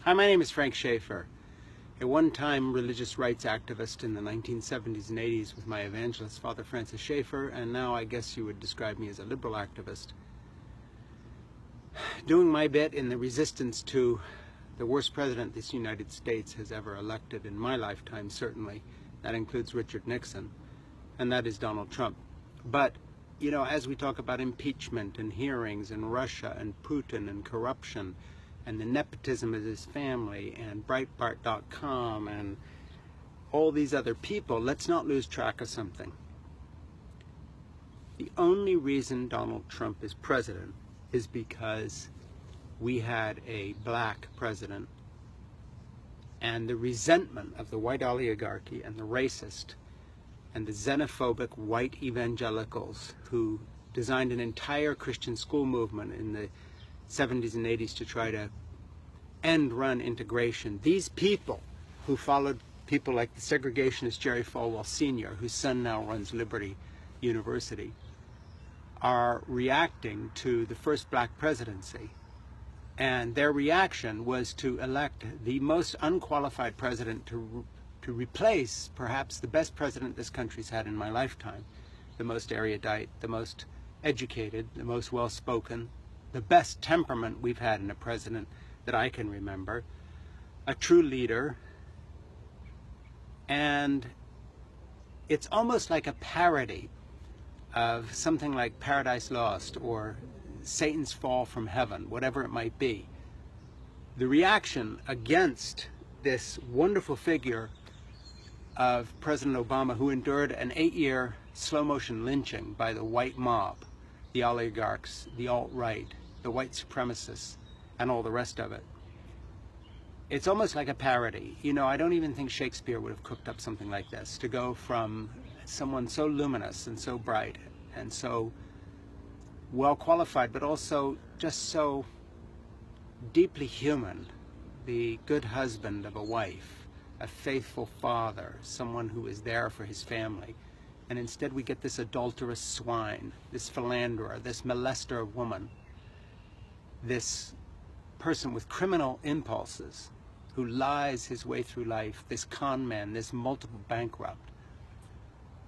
Hi, my name is Frank Schaefer, a one-time religious rights activist in the 1970s and 80s with my evangelist, Father Francis Schaefer, and now I guess you would describe me as a liberal activist. Doing my bit in the resistance to the worst president this United States has ever elected in my lifetime, certainly. That includes Richard Nixon, and that is Donald Trump. But, you know, as we talk about impeachment and hearings and Russia and Putin and corruption and the nepotism of his family and Breitbart.com and all these other people, let's not lose track of something. The only reason Donald Trump is president is because we had a black president, and the resentment of the white oligarchy and the racist and the xenophobic white evangelicals who designed an entire Christian school movement in the 70s and 80s to try to end-run integration. These people who followed people like the segregationist Jerry Falwell Sr., whose son now runs Liberty University, are reacting to the first black presidency. And their reaction was to elect the most unqualified president to replace perhaps the best president this country's had in my lifetime, the most erudite, the most educated, the most well-spoken, the best temperament we've had in a president that I can remember, a true leader. And it's almost like a parody of something like Paradise Lost or Satan's Fall from Heaven, whatever it might be. The reaction against this wonderful figure of President Obama, who endured an 8-year slow-motion lynching by the white mob, the oligarchs, the alt-right, the white supremacists, and all the rest of it. It's almost like a parody. You know, I don't even think Shakespeare would have cooked up something like this, to go from someone so luminous and so bright and so well qualified, but also just so deeply human, the good husband of a wife, a faithful father, someone who is there for his family. And instead we get this adulterous swine, this philanderer, this molester of woman, this person with criminal impulses who lies his way through life, this con man, this multiple bankrupt,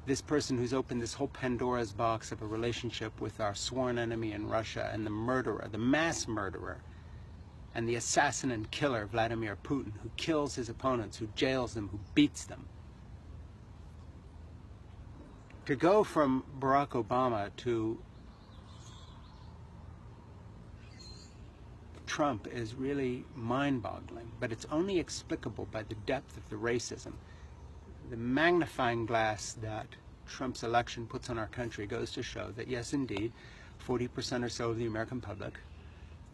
this person who's opened this whole Pandora's box of a relationship with our sworn enemy in Russia, and the murderer, the mass murderer, and the assassin and killer Vladimir Putin, who kills his opponents, who jails them, who beats them. To go from Barack Obama to Trump is really mind-boggling, but it's only explicable by the depth of the racism. The magnifying glass that Trump's election puts on our country goes to show that, yes, indeed, 40% or so of the American public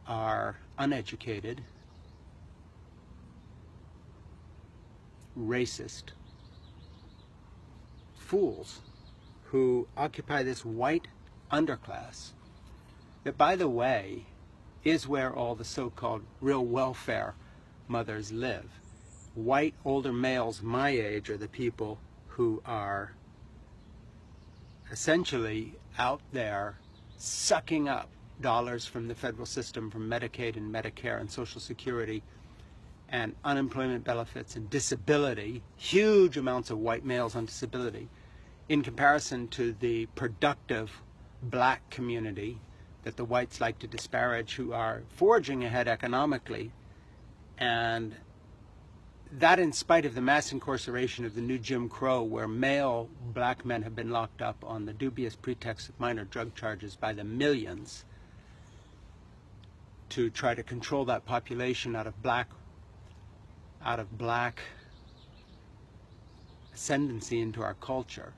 are uneducated, racist fools who occupy this white underclass that, by the way, is where all the so-called real welfare mothers live. White older males my age are the people who are essentially out there sucking up dollars from the federal system, from Medicaid and Medicare and Social Security and unemployment benefits and disability, huge amounts of white males on disability, in comparison to the productive black community that the whites like to disparage, who are forging ahead economically. And that in spite of the mass incarceration of the new Jim Crow, where male black men have been locked up on the dubious pretext of minor drug charges by the millions to try to control that population out of black ascendancy into our culture.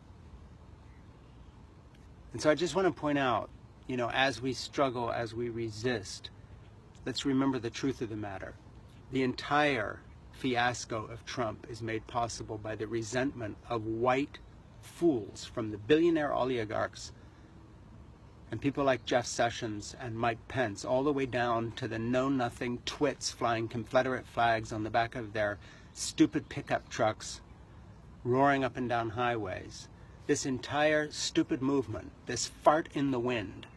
And so I just want to point out, you know, as we struggle, as we resist, let's remember the truth of the matter. The entire fiasco of Trump is made possible by the resentment of white fools, from the billionaire oligarchs and people like Jeff Sessions and Mike Pence, all the way down to the know-nothing twits flying Confederate flags on the back of their stupid pickup trucks, roaring up and down highways. This entire stupid movement, this fart in the wind,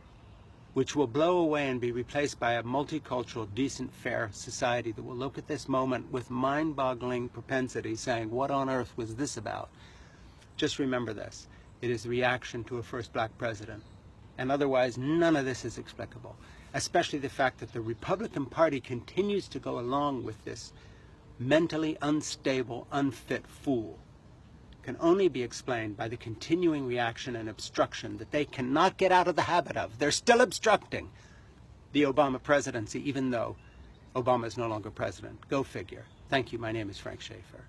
which will blow away and be replaced by a multicultural, decent, fair society that will look at this moment with mind-boggling propensity, saying, what on earth was this about? Just remember this. It is the reaction to a first black president. And otherwise, none of this is explicable, especially the fact that the Republican Party continues to go along with this mentally unstable, unfit fool. Can only be explained by the continuing reaction and obstruction that they cannot get out of the habit of. They're still obstructing the Obama presidency, even though Obama is no longer president. Go figure. Thank you. My name is Frank Schaefer.